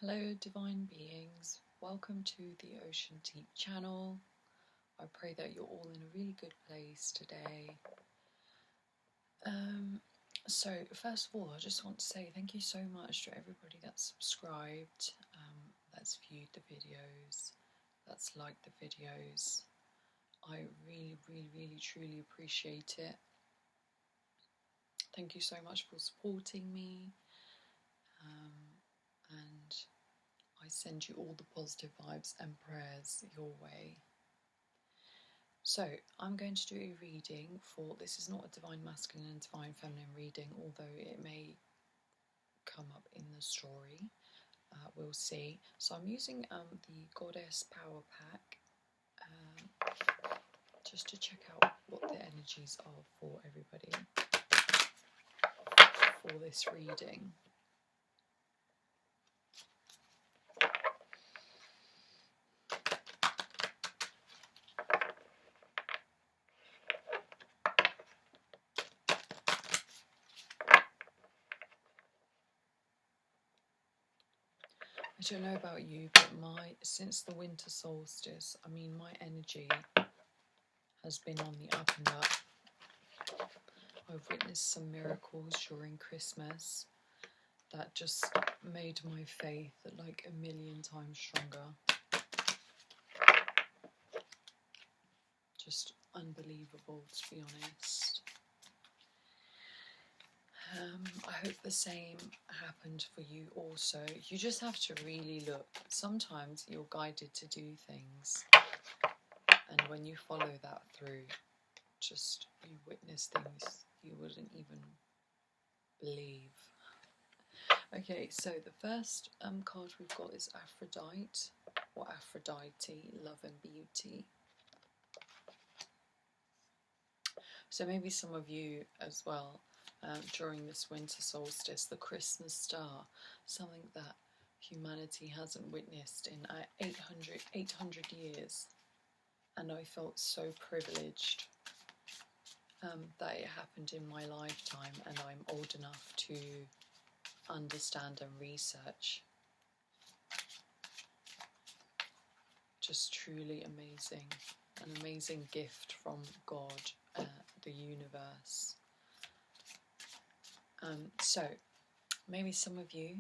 Hello divine beings, welcome to the Ocean Deep channel. I pray that you're all in a really good place today. So first of all, I just want to say thank you so much to everybody that's subscribed, that's viewed the videos, that's liked the videos. I really truly appreciate it. Thank you so much for supporting me, and I send you all the positive vibes and prayers your way. So I'm going to do a reading for, this is not a divine masculine and divine feminine reading, although it may come up in the story. We'll see. So I'm using the Goddess Power Pack just to check out what the energies are for everybody for this reading. I don't know about you, but since the winter solstice, I mean, my energy has been on the up and up. I've witnessed some miracles during Christmas that just made my faith like 1,000,000 times stronger. Just unbelievable, to be honest. I hope the same happened for you also. You just have to really look. Sometimes you're guided to do things, and when you follow that through, just you witness things you wouldn't even believe. Okay, so the first card we've got is Aphrodite, or Aphrodite, love and beauty. So maybe some of you as well, during this winter solstice, the Christmas star, something that humanity hasn't witnessed in 800 years. And I felt so privileged that it happened in my lifetime, and I'm old enough to understand and research. Just truly amazing, an amazing gift from God, the universe. So maybe some of you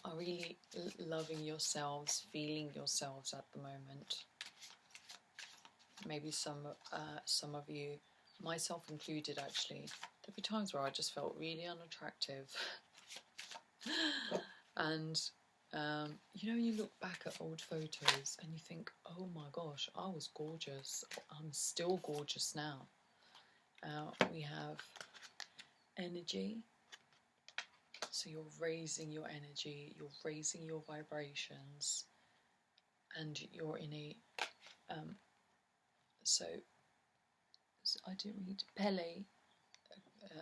are really loving yourselves, feeling yourselves at the moment. Maybe some of you, myself included actually, there'll be times where I just felt really unattractive. And you know, you look back at old photos and you think, oh my gosh, I was gorgeous. I'm still gorgeous now. We have energy. So you're raising your energy, you're raising your vibrations, and you're in a so I do read Pele,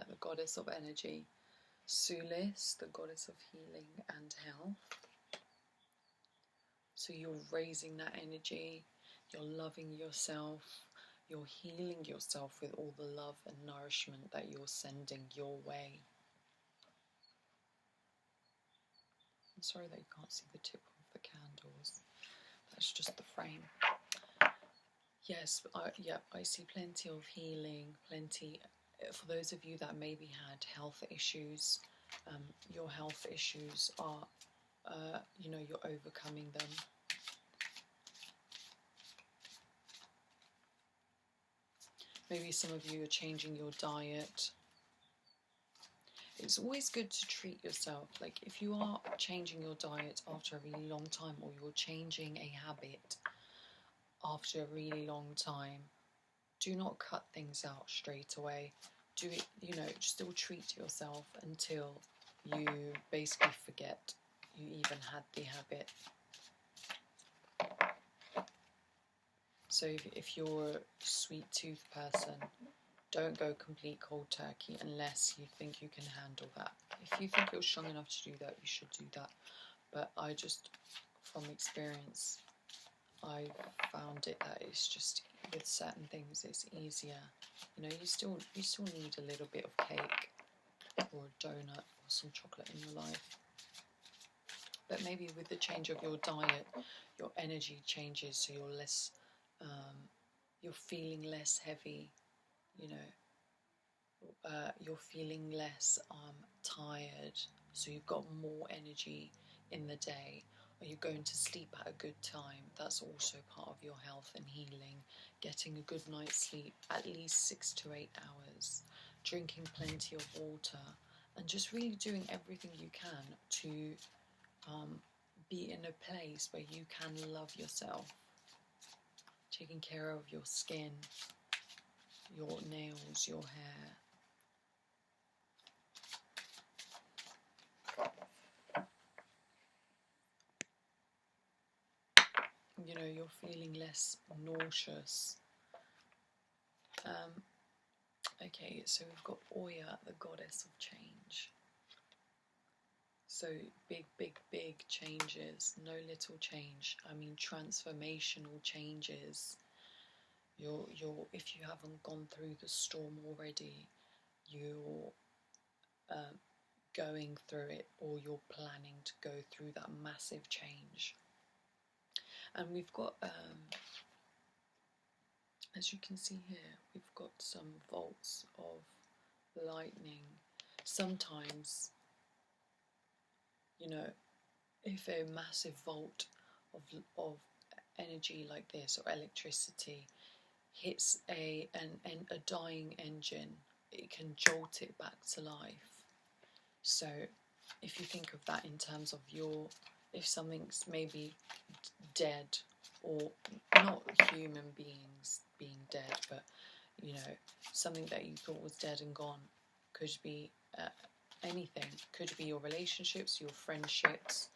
the goddess of energy, Sulis, the goddess of healing and health. So you're raising that energy, you're loving yourself, you're healing yourself with all the love and nourishment that you're sending your way. I'm sorry that you can't see the tip of the candles. That's just the frame. Yes, I see plenty of healing, plenty. For those of you that maybe had health issues, your health issues are, you know, you're overcoming them. Maybe some of you are changing your diet. It's always good to treat yourself. Like if you are changing your diet after a really long time, or you're changing a habit after a really long time, do not cut things out straight away. Do it, you know, still treat yourself until you basically forget you even had the habit. So if you're a sweet tooth person, don't go complete cold turkey unless you think you can handle that. If you think you're strong enough to do that, you should do that. But I just, from experience, I found it that it's just, with certain things it's easier. You know, you still need a little bit of cake or a donut or some chocolate in your life. but maybe with the change of your diet, your energy changes, so you're less, you're feeling less heavy, you know, you're feeling less tired, so you've got more energy in the day. Or you're going to sleep at a good time. That's also part of your health and healing. Getting a good night's sleep, at least 6 to 8 hours. Drinking plenty of water. And just really doing everything you can to be in a place where you can love yourself. Taking care of your skin, your nails, your hair. You know, you're feeling less nauseous. Okay, so we've got Oya, the goddess of change. So big, big, big changes, no little change. I mean, transformational changes. If you haven't gone through the storm already, you're going through it, or you're planning to go through that massive change. And we've got, as you can see here, we've got some bolts of lightning. Sometimes, you know, if a massive volt of energy like this, or electricity, hits a dying engine, it can jolt it back to life. So if you think of that in terms of if something's maybe dead, or not human beings being dead, but you know, something that you thought was dead and gone, could be anything. Could be your relationships, your friendships,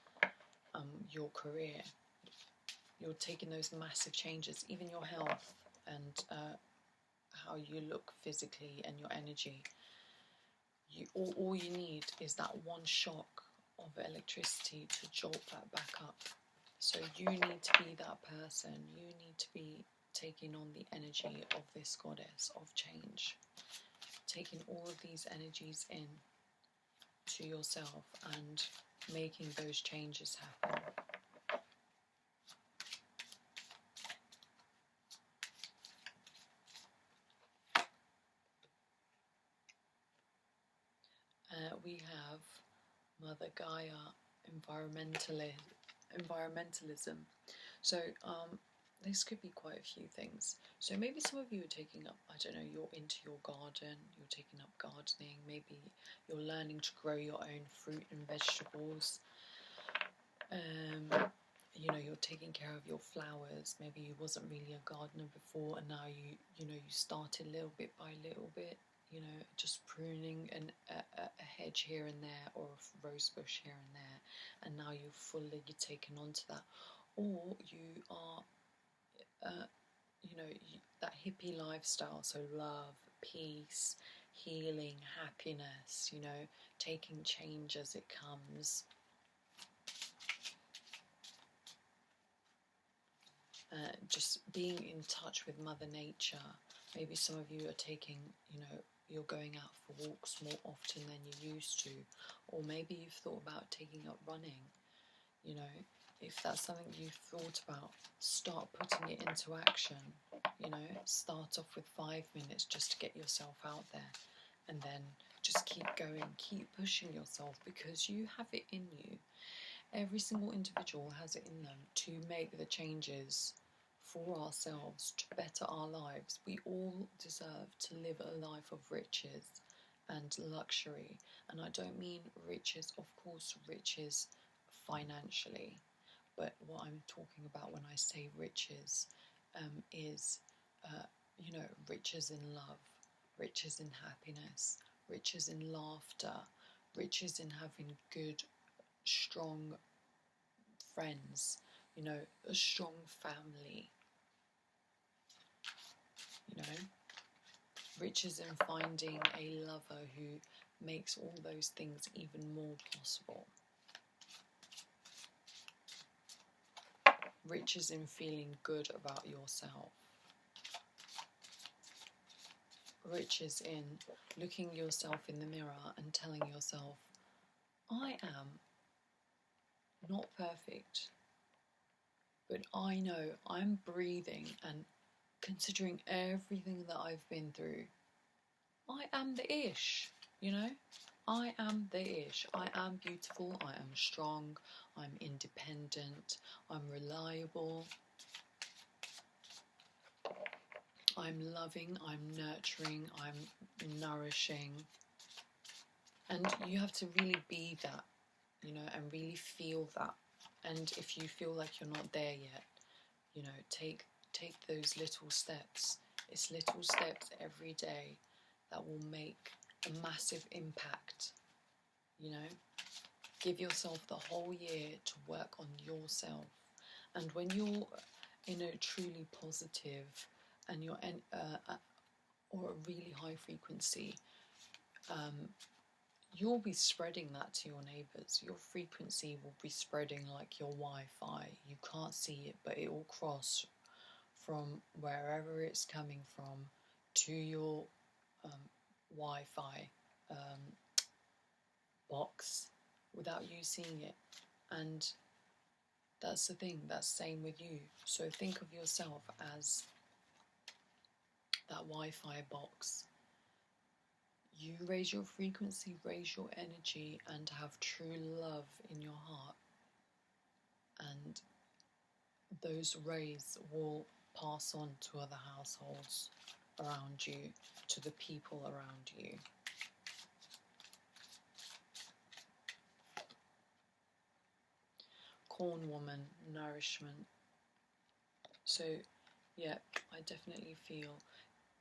your career. You're taking those massive changes, even your health and how you look physically and your energy. All you need is that one shock of electricity to jolt that back up. So you need to be that person. You need to be taking on the energy of this goddess of change, taking all of these energies in to yourself and making those changes happen. We have Mother Gaia, environmentalism. So this could be quite a few things. So maybe some of you are taking up, I don't know, you're into your garden, you're taking up gardening, maybe you're learning to grow your own fruit and vegetables. You know, you're taking care of your flowers. Maybe you wasn't really a gardener before, and now you started little bit by little bit, you know, just pruning a hedge here and there, or a rose bush here and there, and now you've fully taken onto that. Or you are, you know, that hippie lifestyle, so love, peace, healing, happiness, you know, taking change as it comes. Just being in touch with Mother Nature. Maybe some of you are taking, you know, you're going out for walks more often than you used to, or maybe you've thought about taking up running. You know, if that's something you've thought about, start putting it into action. You know, start off with 5 minutes just to get yourself out there, and then just keep going, keep pushing yourself, because you have it in you. Every single individual has it in them to make the changes for ourselves, to better our lives. We all deserve to live a life of riches and luxury. And I don't mean riches, of course, riches financially, but what I'm talking about when I say riches is, you know, riches in love, riches in happiness, riches in laughter, riches in having good, strong friends, you know, a strong family, you know, riches in finding a lover who makes all those things even more possible, riches in feeling good about yourself, riches in looking yourself in the mirror and telling yourself, I am not perfect, but I know I'm breathing, and considering everything that I've been through, I am the ish, you know? I am the ish. I am beautiful, I am strong, I'm independent, I'm reliable, I'm loving, I'm nurturing, I'm nourishing. And you have to really be that, you know, and really feel that. And if you feel like you're not there yet, you know, take those little steps. It's little steps every day that will make a massive impact, you know. Give yourself the whole year to work on yourself. And when you're, you know, truly positive and you're or a really high frequency, you'll be spreading that to your neighbours. Your frequency will be spreading like your Wi-Fi. You can't see it, but it will cross from wherever it's coming from to your Wi-Fi box without you seeing it. And that's the thing, that's the same with you. So think of yourself as that Wi-Fi box. You raise your frequency, raise your energy, and have true love in your heart. And those rays will pass on to other households around you, to the people around you. Corn woman, nourishment. So yeah, I definitely feel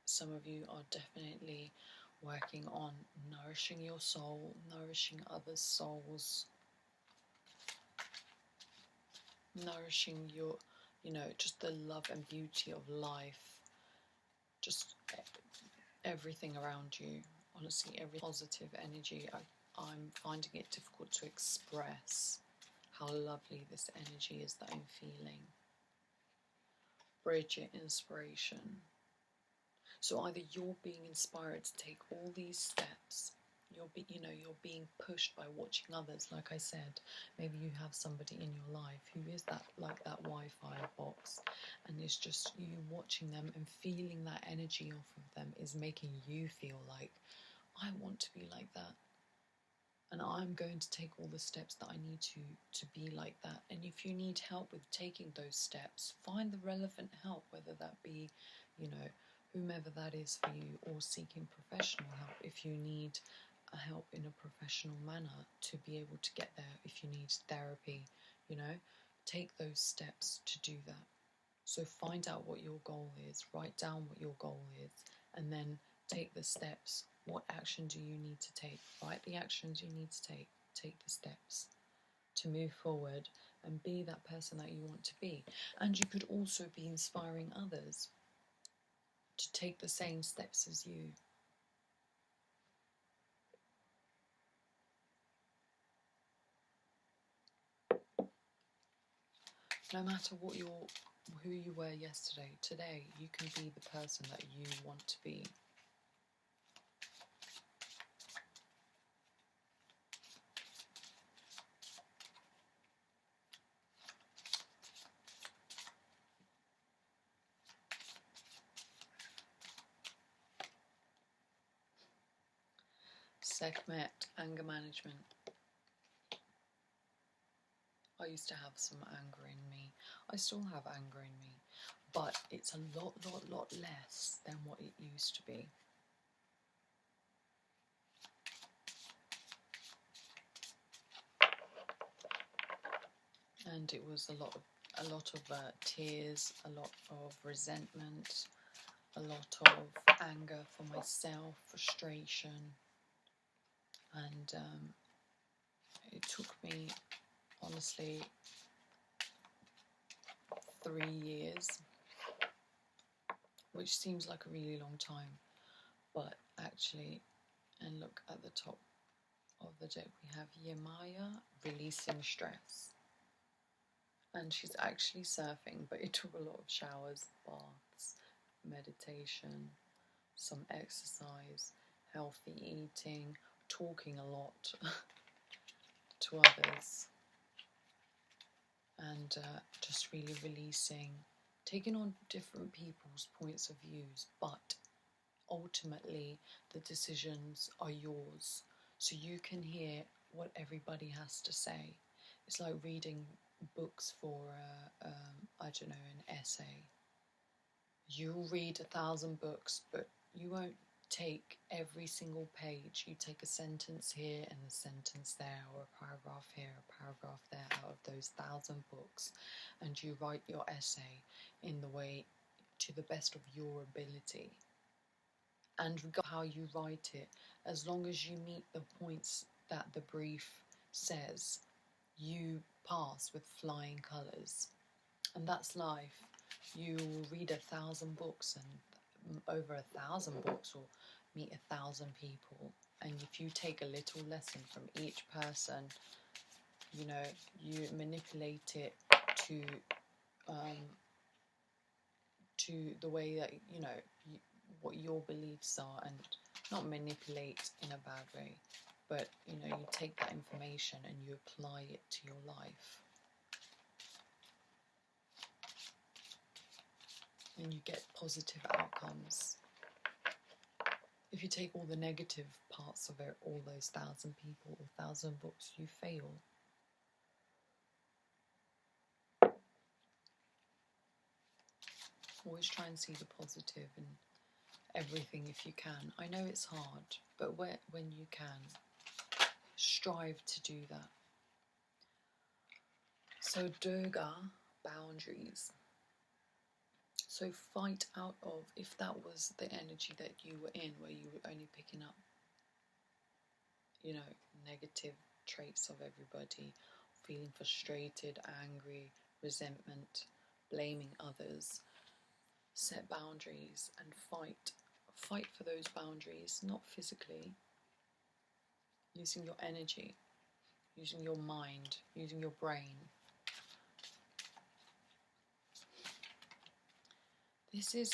some of you are definitely working on nourishing your soul, nourishing others' souls, nourishing your, you know, just the love and beauty of life, just everything around you. Honestly, every positive energy. I'm finding it difficult to express how lovely this energy is that I'm feeling. Bridget inspiration. So either you're being inspired to take all these steps, you're being pushed by watching others. Like I said, maybe you have somebody in your life who is that, like that Wi-Fi box, and it's just you watching them and feeling that energy off of them is making you feel like, I want to be like that. And I'm going to take all the steps that I need to be like that. And if you need help with taking those steps, find the relevant help, whether that be, you know, whomever that is for you, or seeking professional help if you need a help in a professional manner to be able to get there. If you need therapy, you know, take those steps to do that. So find out what your goal is, write down what your goal is, and then take the steps. What action do you need to take? Write the actions you need to take. Take the steps to move forward and be that person that you want to be. And you could also be inspiring others to take the same steps as you. No matter who you were yesterday, today you can be the person that you want to be. Sekhmet, anger management. I used to have some anger in me. I still have anger in me, but it's a lot less than what it used to be. And it was a lot of tears, a lot of resentment, a lot of anger for myself, frustration, and it took me, honestly, 3 years, which seems like a really long time, but actually, and look at the top of the deck, we have Yemaya, releasing stress. And she's actually surfing, but it took a lot of showers, baths, meditation, some exercise, healthy eating, talking a lot to others. and just really releasing, taking on different people's points of views, but ultimately the decisions are yours, so you can hear what everybody has to say. It's like reading books for I don't know, an essay. You'll read 1,000 books, but you won't take every single page. You take a sentence here and a sentence there, or a paragraph here, a paragraph there, out of those 1,000 books, and you write your essay in the way, to the best of your ability. And regardless of how you write it, as long as you meet the points that the brief says, you pass with flying colours. And that's life. You will read 1,000 books, and over 1,000 books, or meet 1,000 people. And if you take a little lesson from each person, you know, you manipulate it to the way that, you know, what your beliefs are, and not manipulate in a bad way, but, you know, you take that information and you apply it to your life. And you get positive outcomes. If you take all the negative parts of it, all those 1,000 people or 1,000 books, you fail. Always try and see the positive in everything if you can. I know it's hard, but when you can, strive to do that. So Durga, boundaries. So fight out of, if that was the energy that you were in, where you were only picking up, you know, negative traits of everybody, feeling frustrated, angry, resentment, blaming others, set boundaries and fight for those boundaries, not physically, using your energy, using your mind, using your brain. This is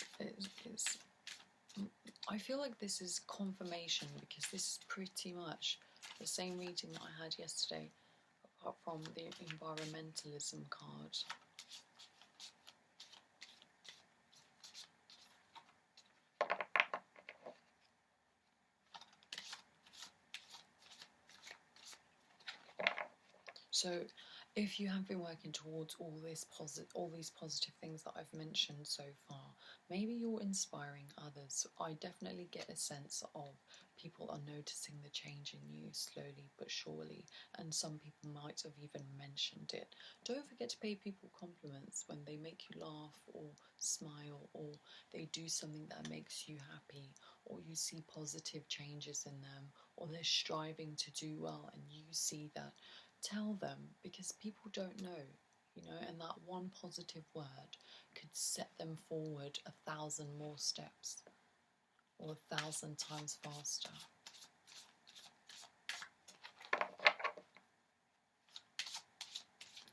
I feel like this is confirmation, because this is pretty much the same reading that I had yesterday, apart from the environmentalism card. So if you have been working towards all these positive things that I've mentioned so far, maybe you're inspiring others. I definitely get a sense of people are noticing the change in you slowly but surely, and some people might have even mentioned it. Don't forget to pay people compliments when they make you laugh or smile, or they do something that makes you happy, or you see positive changes in them, or they're striving to do well and you see that. Tell them, because people don't know, you know, and that one positive word could set them forward 1,000 more steps, or 1,000 times faster.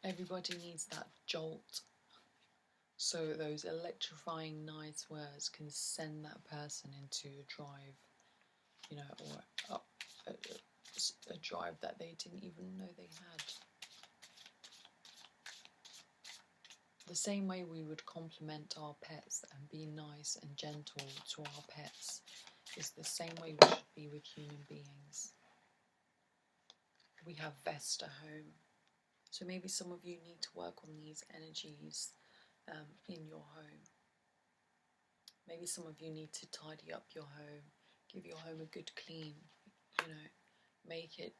Everybody needs that jolt, so those electrifying nice words can send that person into a drive, you know, or a drive that they didn't even know they had. The same way we would compliment our pets and be nice and gentle to our pets is the same way we should be with human beings. We have Vesta home, so maybe some of you need to work on these energies in your home. Maybe some of you need to tidy up your home, give your home a good clean, you know, make it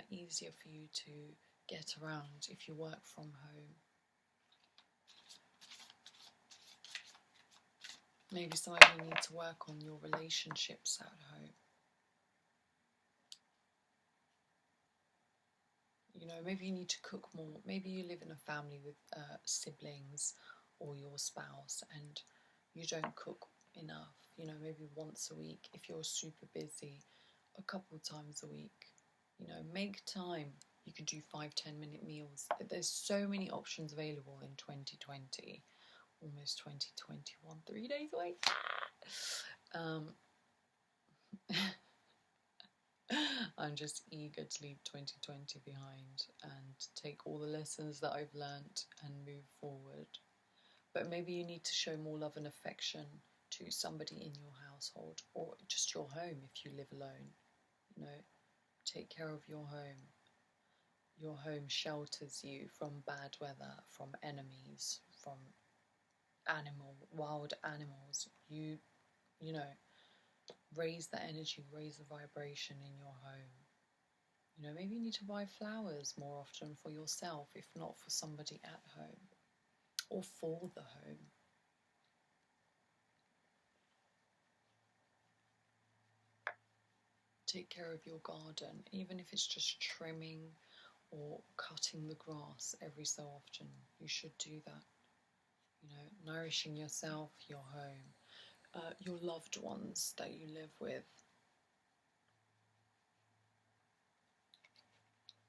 easier for you to get around if you work from home. Maybe some of you need to work on your relationships at home. You know, maybe you need to cook more. Maybe you live in a family with siblings or your spouse and you don't cook enough. You know, maybe once a week. If you're super busy, a couple of times a week. You know, make time. You could do 5-10 minute meals. There's so many options available in 2020. Almost 2021, 3 days away. I'm just eager to leave 2020 behind and take all the lessons that I've learnt and move forward. But maybe you need to show more love and affection to somebody in your household, or just your home if you live alone. You know, take care of your home. Your home shelters you from bad weather, from enemies, from wild animals. You know, raise the energy, raise the vibration in your home. You know, maybe you need to buy flowers more often for yourself, if not for somebody at home or for the home. Take care of your garden, even if it's just trimming or cutting the grass every so often. You should do that. You know, nourishing yourself, your home, your loved ones that you live with.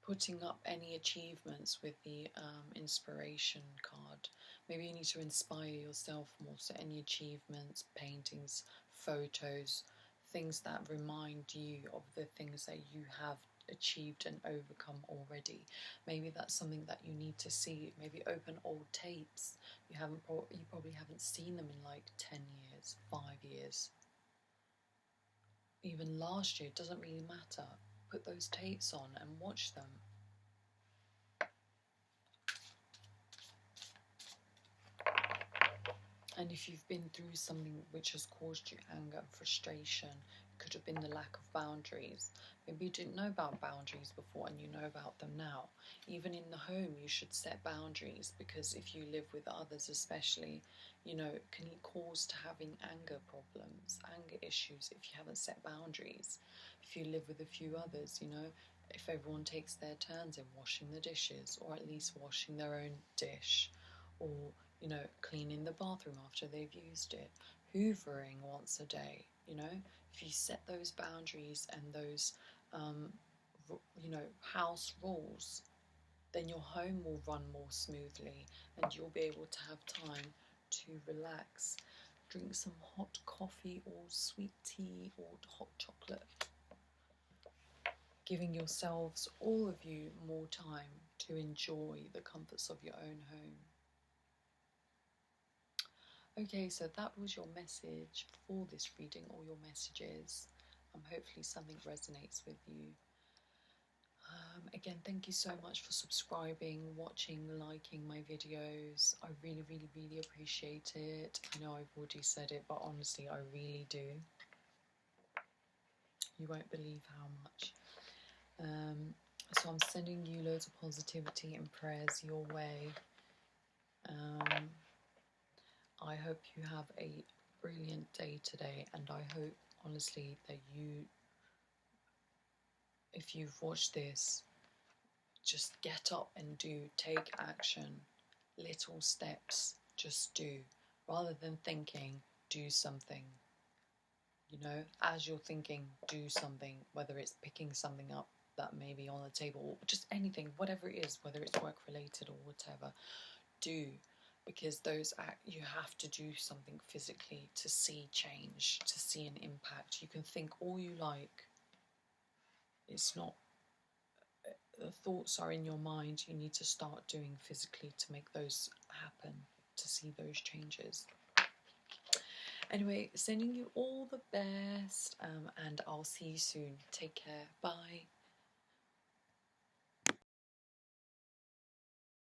Putting up any achievements with the inspiration card. Maybe you need to inspire yourself more, so any achievements, paintings, photos, things that remind you of the things that you have achieved and overcome already. Maybe that's something that you need to see. Maybe open old tapes. You probably haven't seen them in like 10 years, 5 years, even last year. It doesn't really matter. Put those tapes on and watch them. And if you've been through something which has caused you anger and frustration, it could have been the lack of boundaries. Maybe you didn't know about boundaries before and you know about them now. Even in the home, you should set boundaries, because if you live with others especially, you know, it can cause to having anger problems, anger issues if you haven't set boundaries. If you live with a few others, you know, if everyone takes their turns in washing the dishes, or at least washing their own dish, or you know, cleaning the bathroom after they've used it, hoovering once a day, you know, if you set those boundaries and those, you know, house rules, then your home will run more smoothly and you'll be able to have time to relax, drink some hot coffee or sweet tea or hot chocolate, giving yourselves, all of you, more time to enjoy the comforts of your own home. Okay, so that was your message for this reading, or your messages. Hopefully something resonates with you. Again, thank you so much for subscribing, watching, liking my videos. I really, really, really appreciate it. I know I've already said it, but honestly, I really do. You won't believe how much. So I'm sending you loads of positivity and prayers your way. I hope you have a brilliant day today, and I hope, honestly, that you, if you've watched this, just get up and take action. Little steps, just do. Rather than thinking, do something. You know, as you're thinking, do something, whether it's picking something up that may be on the table, or just anything, whatever it is, whether it's work related or whatever, do. Because you have to do something physically to see change, to see an impact. You can think all you like. It's not, the thoughts are in your mind. You need to start doing physically to make those happen, to see those changes. Anyway, sending you all the best, and I'll see you soon. Take care. Bye.